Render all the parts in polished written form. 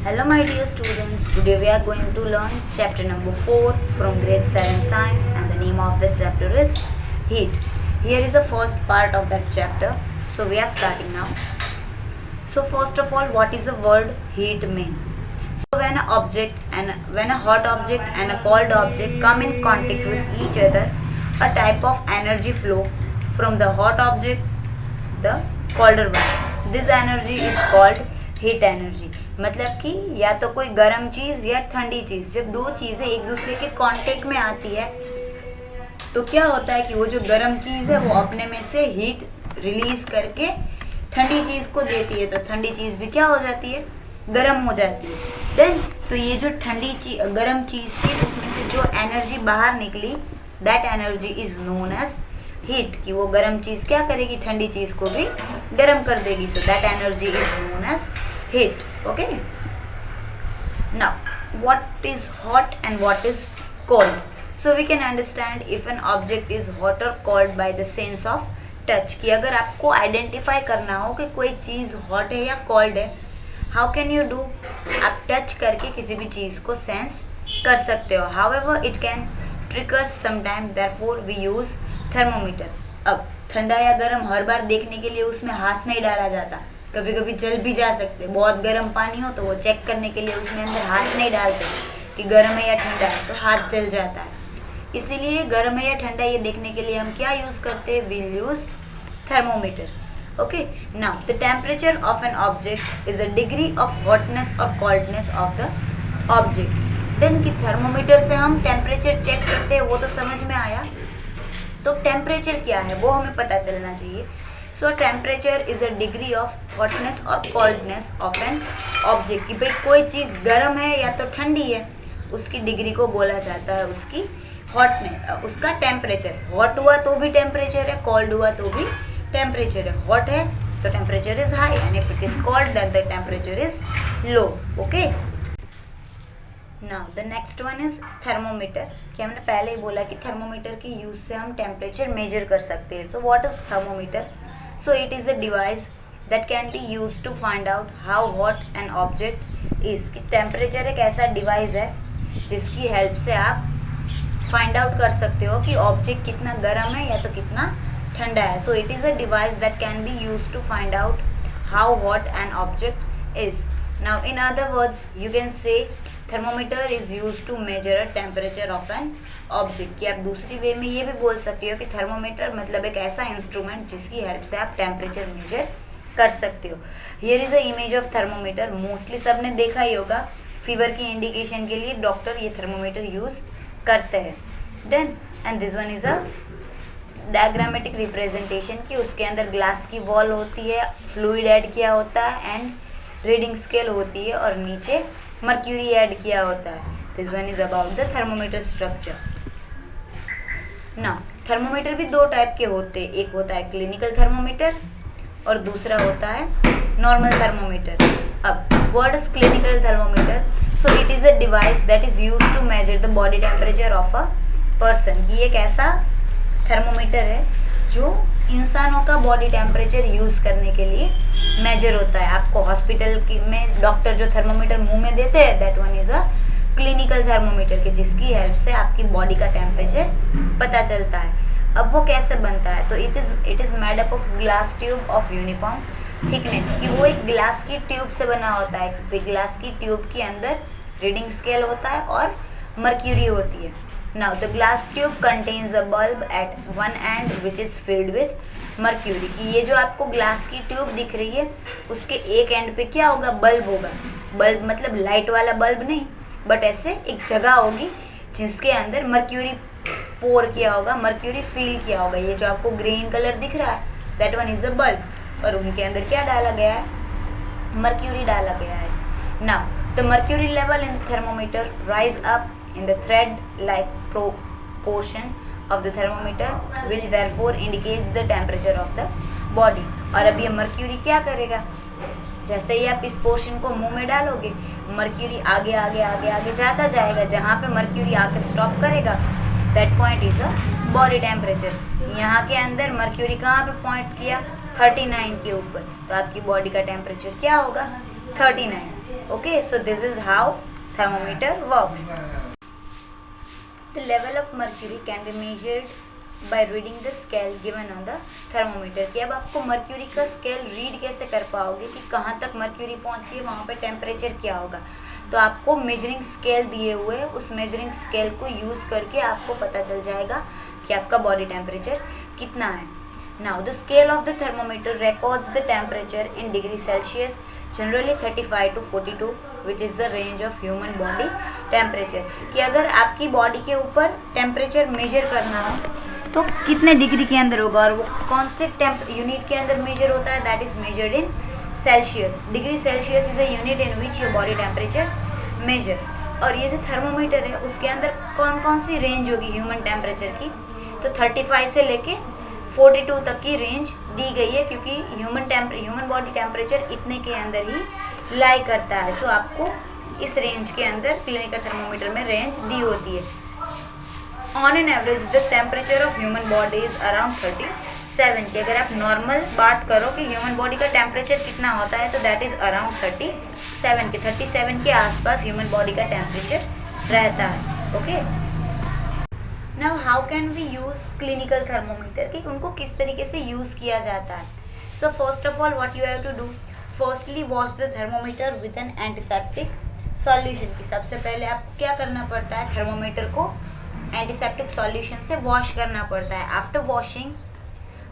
Hello my dear students, today we are going to learn chapter number 4 from grade 7 science, and the name of the chapter is heat. Here is the first part of that chapter, so we are starting now. So first of all, what is the word heat mean? So when a hot object and a cold object come in contact with each other, a type of energy flow from the hot object the colder one. This energy is called heat energy. मतलब कि या तो कोई गर्म चीज़ या ठंडी चीज़, जब दो चीज़ें एक दूसरे के कांटेक्ट में आती है तो क्या होता है कि वो जो गर्म चीज़ है वो अपने में से हीट रिलीज करके ठंडी चीज़ को देती है, तो ठंडी चीज़ भी क्या हो जाती है, गर्म हो जाती है. देन तो ये जो गर्म चीज़ थी उसमें से जो एनर्जी बाहर निकली, that energy is known as heat. कि वो गर्म चीज़ क्या करेगी, ठंडी चीज़ को भी गर्म कर देगी. So that energy is known as heat. Okay, now what is hot and what is cold? So we can understand if an object is hot or cold by the sense of touch. कि अगर आपको identify करना हो कि कोई चीज़ hot है या cold है, हाउ कैन यू डू? आप टच करके किसी भी चीज़ को सेंस कर सकते हो. However it can trick us sometime, therefore we use thermometer. अब ठंडा या गर्म हर बार देखने के लिए उसमें हाथ नहीं डाला जाता, कभी कभी जल भी जा सकते. बहुत गर्म पानी हो तो वो चेक करने के लिए उसमें अंदर हाथ नहीं डालते कि गर्म है या ठंडा है, तो हाथ जल जाता है. इसीलिए गर्म है या ठंडा ये देखने के लिए हम क्या यूज़ करते हैं, will use thermometer. Okay, now the temperature of an object is a degree of hotness और coldness of the object. Then कि थर्मोमीटर से हम टेम्परेचर चेक करते हैं, वो तो समझ में आया. तो टेम्परेचर क्या है वो हमें पता चलना चाहिए. सो temperature is a degree of hotness और कोल्डनेस ऑफ एन ऑब्जेक्ट. कि भाई कोई चीज़ गर्म है या तो ठंडी है, उसकी डिग्री को बोला जाता है उसकी हॉटनेस, उसका टेम्परेचर. हॉट हुआ तो भी टेम्परेचर है, कोल्ड हुआ तो भी टेम्परेचर है. हॉट है तो temperature is high, and if it is cold then the temperature is low. Okay, now the next one is thermometer. कि हमने पहले ही बोला कि थर्मोमीटर के यूज से हम टेम्परेचर मेजर कर सकते हैं. So what is thermometer? So it is a device that can be used to find out how hot an object is. कि टेम्परेचर एक ऐसा डिवाइस है जिसकी हेल्प से आप फाइंड आउट कर सकते हो कि ऑब्जेक्ट कितना गर्म है या तो कितना ठंडा है. So it is a device that can be use to find out how hot an object is. Now in other words you can say thermometer is use to measure a temperature of an object. कि आप दूसरी वे में ये भी बोल सकते हो कि थर्मोमीटर मतलब एक ऐसा इंस्ट्रूमेंट जिसकी हेल्प से आप टेम्परेचर मेजर कर सकते हो. Here is a image of thermometer. Mostly सब ने देखा ही होगा, फीवर की इंडिकेशन के लिए डॉक्टर ये थर्मोमीटर यूज करते हैं. Then and this one is a diagrammatic representation. कि उसके अंदर ग्लास की वॉल होती है, फ्लूइड ऐड किया होता है एंड रीडिंग स्केल होती है, और नीचे मर्क्यूरी ऐड किया होता है. This one is about the thermometer structure. ना थर्मोमीटर भी दो टाइप के होते हैं. एक होता है क्लिनिकल थर्मोमीटर और दूसरा होता है नॉर्मल थर्मोमीटर. अब what is clinical thermometer? So it is a device that is used to measure the body temperature of a person. कि एक ऐसा थर्मोमीटर है जो इंसानों का बॉडी टेम्परेचर यूज़ करने के लिए मेजर होता है. आपको हॉस्पिटल में डॉक्टर जो थर्मोमीटर मुंह में देते हैं, that one is a clinical thermometer. के जिसकी हेल्प से आपकी बॉडी का टेम्परेचर पता चलता है. अब वो कैसे बनता है? तो it is made up of glass tube of uniform thickness. कि वो एक ग्लास की ट्यूब से बना होता है. ग्लास की ट्यूब के अंदर रीडिंग स्केल होता है और मर्क्यूरी होती है. Now the glass tube contains a bulb at one end which is filled with mercury. कि ये जो आपको ग्लास की ट्यूब दिख रही है उसके एक एंड पे क्या होगा, बल्ब होगा. बल्ब मतलब लाइट वाला बल्ब नहीं, बट ऐसे एक जगह होगी जिसके अंदर मर्क्यूरी पोर किया होगा, मर्क्यूरी फिल किया होगा. ये जो आपको ग्रीन कलर दिख रहा है that one is a bulb, और उनके अंदर क्या डाला गया है, मर्क्यूरी डाला गया है. Now the mercury level in the thermometer rise up in the thread like portion of the thermometer which therefore indicates the temperature of the body. और अब ये मर्क्यूरी क्या करेगा, जैसे ही आप इस पोर्शन को मुंह में डालोगे मर्क्यूरी आगे आगे आगे आगे जाता जाएगा. जहाँ पे मर्क्यूरी आके स्टॉप करेगा that point is a body temperature. यहाँ के अंदर मर्क्यूरी कहाँ पे पॉइंट किया, 39 के ऊपर, तो आपकी बॉडी का टेम्परेचर क्या होगा, 39. Okay, so this is how thermometer works. The level of mercury can be measured by reading the scale given on the thermometer. कि अब आपको मर्क्यूरी का स्केल रीड कैसे कर पाओगे कि कहाँ तक मर्क्यूरी पहुँची है, वहाँ पे टेम्परेचर क्या होगा. तो आपको मेजरिंग स्केल दिए हुए उस मेजरिंग स्केल को यूज़ करके आपको पता चल जाएगा कि आपका बॉडी टेम्परेचर कितना है. Now the scale of the thermometer records the temperature in degree Celsius, generally 35 to 42, which is the range of human body temperature. कि अगर आपकी बॉडी के ऊपर टेम्परेचर मेजर करना हो तो कितने डिग्री के अंदर होगा, और वो कौन से यूनिट के अंदर मेजर होता है, that is measured in Celsius. Degree Celsius is a unit in which your body temperature measure. और ये जो थर्मोमीटर है उसके अंदर कौन कौन सी रेंज होगी ह्यूमन टेम्परेचर की, तो 35 से लेके 42 तक की रेंज दी गई है, क्योंकि ह्यूमन बॉडी टेम्परेचर इतने के अंदर ही लाई करता है. सो आपको इस रेंज के अंदर क्लिनिकल थर्मोमीटर में रेंज दी होती है. On an average the temperature of human body is around 37. की अगर आप नॉर्मल बात करो कि ह्यूमन बॉडी का टेम्परेचर कितना होता है, तो दैट इज अराउंड 37 के आसपास ह्यूमन बॉडी का टेम्परेचर रहता है. Okay, now how can we use clinical thermometer, कि उनको किस तरीके से यूज़ किया जाता है. So first of all what you have to do, firstly wash the thermometer with an antiseptic solution. की सबसे पहले आपको क्या करना पड़ता है, थर्मोमीटर को एंटीसेप्टिक सॉल्यूशन से वॉश करना पड़ता है. After washing,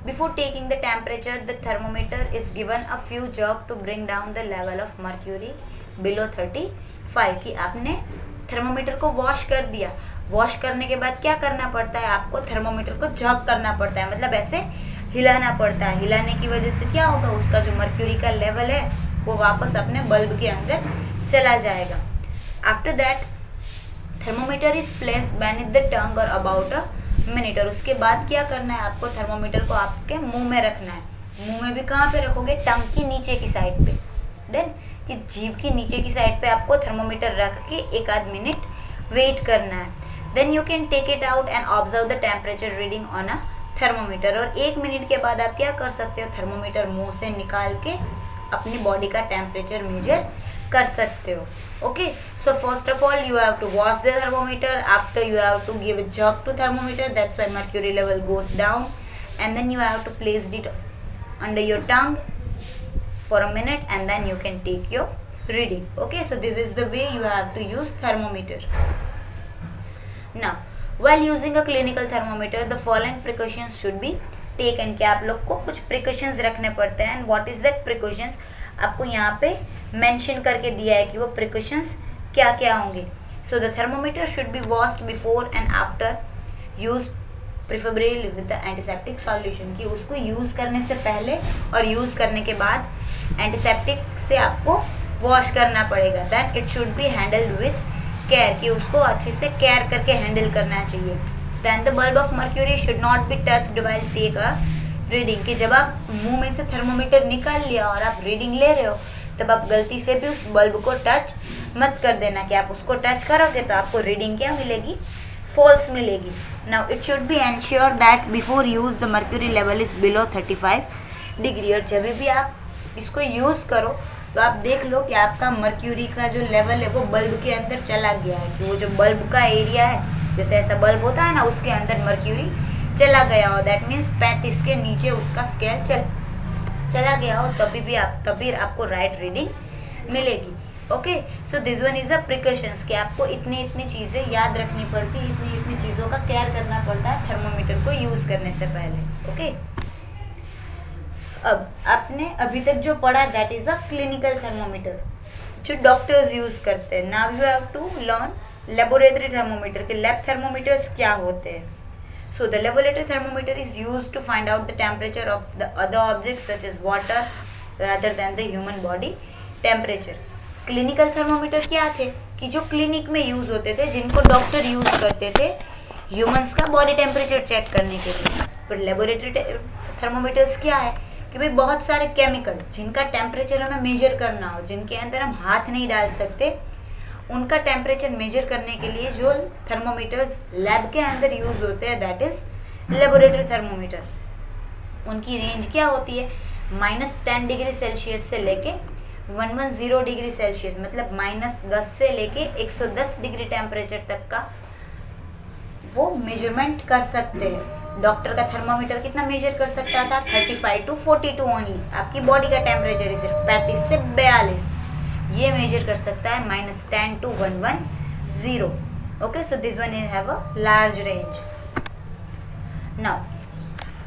before taking the temperature, the thermometer is given a few jerk to bring down the level of mercury below 35. कि आपने थर्मोमीटर को वॉश कर दिया. वॉश करने के बाद क्या करना पड़ता है, आपको थर्मोमीटर को जर्क करना पड़ता है, मतलब ऐसे हिलाना पड़ता है. हिलाने की वजह से क्या होगा, उसका जो मर्क्यूरी का लेवल है वो वापस अपने बल्ब के अंदर चला जाएगा. After that thermometer is place beneath the tongue और अबाउट अ मिनट. और उसके बाद क्या करना है, आपको थर्मोमीटर को आपके मुंह में रखना है. मुंह में भी कहाँ पे रखोगे, टंग की नीचे की साइड पे. देन कि जीभ की नीचे की साइड पे आपको थर्मोमीटर रख के 1-8 मिनट वेट करना है. Then you can take it out and observe the temperature reading on a thermometer. और 1 मिनट के बाद आप क्या कर सकते हो, थर्मोमीटर मुंह से निकाल के अपनी बॉडी का टेम्परेचर मेजर कर सकते हो. Okay, so first of all you have to wash the thermometer. After you have to give a jerk to thermometer, that's why mercury level goes down, and then you have to place it under your tongue for a minute, and then you can take your reading. Okay, so this is the way you have to use thermometer. Now while using a clinical thermometer, the following precautions should be taken. कि आप लोग को कुछ precautions रखने पड़ते हैं. and what is that precautions, आपको यहाँ पे मेंशन करके दिया है कि वो precautions क्या क्या होंगे. So the thermometer should be washed before and after use, preferably with the antiseptic solution. कि उसको यूज़ करने से पहले और यूज़ करने के बाद एंटीसेप्टिक से आपको वॉश करना पड़ेगा. That it should be handled with care, कि उसको अच्छे से केयर करके हैंडल करना चाहिए. Then the bulb of mercury should not be touched while take a reading. कि जब आप मुंह में से थर्मोमीटर निकाल लिया और आप रीडिंग ले रहे हो, तब आप गलती से भी उस बल्ब को टच मत कर देना. कि आप उसको टच करोगे तो आपको रीडिंग क्या मिलेगी, फॉल्स मिलेगी. Now it should B ensure that before use the mercury level is below 35 degree. और जब भी आप इसको यूज़ करो तो आप देख लो कि आपका मर्क्यूरी का जो लेवल है वो बल्ब के अंदर चला गया है. कि वो जो बल्ब का एरिया है, जैसे ऐसा बल्ब होता है ना, उसके अंदर मर्क्यूरी चला गया हो. दैट मीन्स 35 के नीचे उसका स्केल चला गया हो, तभी आपको राइट रीडिंग मिलेगी. Okay, so this one is a precautions, कि आपको इतनी चीज़ें याद रखनी पड़ती है, इतनी चीज़ों का केयर करना पड़ता है थर्मोमीटर को यूज़ करने से पहले. ओके, अब आपने अभी तक जो पढ़ा that is a clinical thermometer जो डॉक्टर्स यूज़ करते हैं. Now you have to learn laboratory thermometer के लैब थर्मोमीटर्स क्या होते हैं. So the laboratory thermometer is use to find out the temperature of the other objects such as water rather than the human body temperature. Clinical thermometer क्या थे, कि जो clinic में use होते थे, जिनको डॉक्टर यूज़ करते थे ह्यूमंस का बॉडी टेम्परेचर चेक करने के लिए. पर लेबोरेटरी थर्मोमीटर्स क्या है, कि भाई बहुत सारे केमिकल जिनका टेम्परेचर हमें मेजर करना हो, जिनके अंदर हम हाथ नहीं डाल सकते, उनका टेम्परेचर मेजर करने के लिए जो थर्मोमीटर्स लैब के अंदर यूज़ होते हैं दैट इज़ लेबोरेटरी थर्मोमीटर. उनकी रेंज क्या होती है, -10 डिग्री सेल्सियस से लेके 110 डिग्री सेल्सियस मतलब -10 से लेके 110 डिग्री टेम्परेचर तक का वो मेजरमेंट कर सकते हैं। डॉक्टर का थर्मोमीटर कितना मेजर कर सकता था? 35 to 42 ओनली। आपकी बॉडी का टेम्परेचर ही सिर्फ 35 से 42 ये मेजर कर सकता है, -10 to 110। Okay, so this one have a large range. Now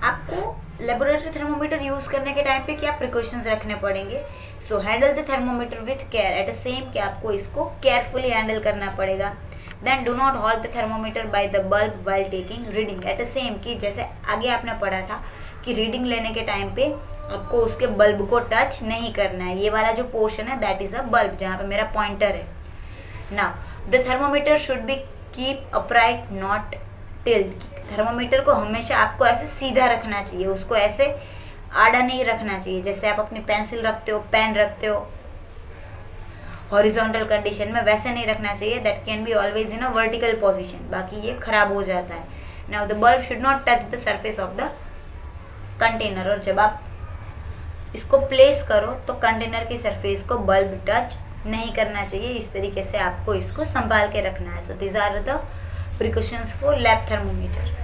आपको लेबोरेटरी थर्मोमीटर यूज करने के टाइम पे क्या प्रिकॉशंस रखने पड़ेंगे? So handle the thermometer with care at the same कि आपको इसको केयरफुली हैंडल करना पड़ेगा। Then do not hold the thermometer by the bulb while taking reading at the same कि जैसे आगे आपने पढ़ा था कि रीडिंग लेने के टाइम पे आपको उसके बल्ब को टच नहीं करना है। ये वाला जो पोर्शन है दैट इज अ बल्ब, जहाँ पे मेरा पॉइंटर है। Now the thermometer should be keep upright not tilt. Thermometer को हमेशा आपको ऐसे सीधा रखना चाहिए, उसको ऐसे आड़ा नहीं रखना चाहिए। जैसे आप अपनी पेंसिल रखते हो, पेन रखते हो हॉरिजॉन्टल कंडीशन में, वैसे नहीं रखना चाहिए। That can be always in a vertical position, बाकी ये खराब हो जाता है। Now the bulb should not touch the surface of the container. और जब आप इसको प्लेस करो तो कंटेनर की सरफेस को बल्ब टच नहीं करना चाहिए। इस तरीके से आपको इसको संभाल के रखना है। So this are the precautions for lab thermometer.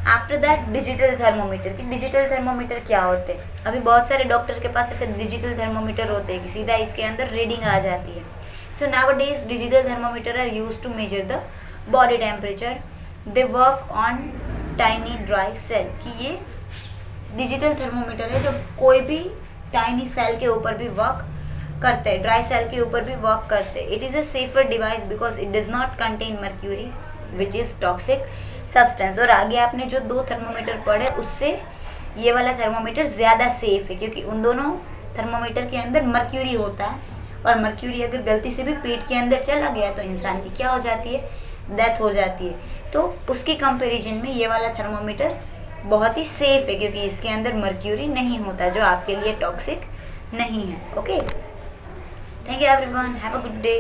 After that digital thermometer. कि डिजिटल थर्मोमीटर क्या होते हैं? अभी बहुत सारे डॉक्टर के पास ऐसे डिजिटल थर्मोमीटर होते हैं कि सीधा इसके अंदर रीडिंग आ जाती है। So nowadays digital thermometer are used to measure the body temperature. They work on tiny dry cell. कि ये डिजिटल थर्मोमीटर है जो कोई भी टाइनी सेल के ऊपर भी वर्क करते हैं, ड्राई सेल के ऊपर भी वर्क करते हैं। It is a safer device because it does not contain mercury which is toxic substance. और आगे आपने जो 2 थर्मोमीटर पढ़े उससे ये वाला थर्मोमीटर ज़्यादा सेफ है क्योंकि उन दोनों थर्मोमीटर के अंदर मर्क्यूरी होता है, और मर्क्यूरी अगर गलती से भी पेट के अंदर चला गया तो इंसान की क्या हो जाती है? डेथ हो जाती है। तो उसकी कंपैरिजन में ये वाला थर्मोमीटर बहुत ही सेफ है क्योंकि इसके अंदर मर्क्यूरी नहीं होता जो आपके लिए टॉक्सिक नहीं है। Okay, thank you everyone, have a good day.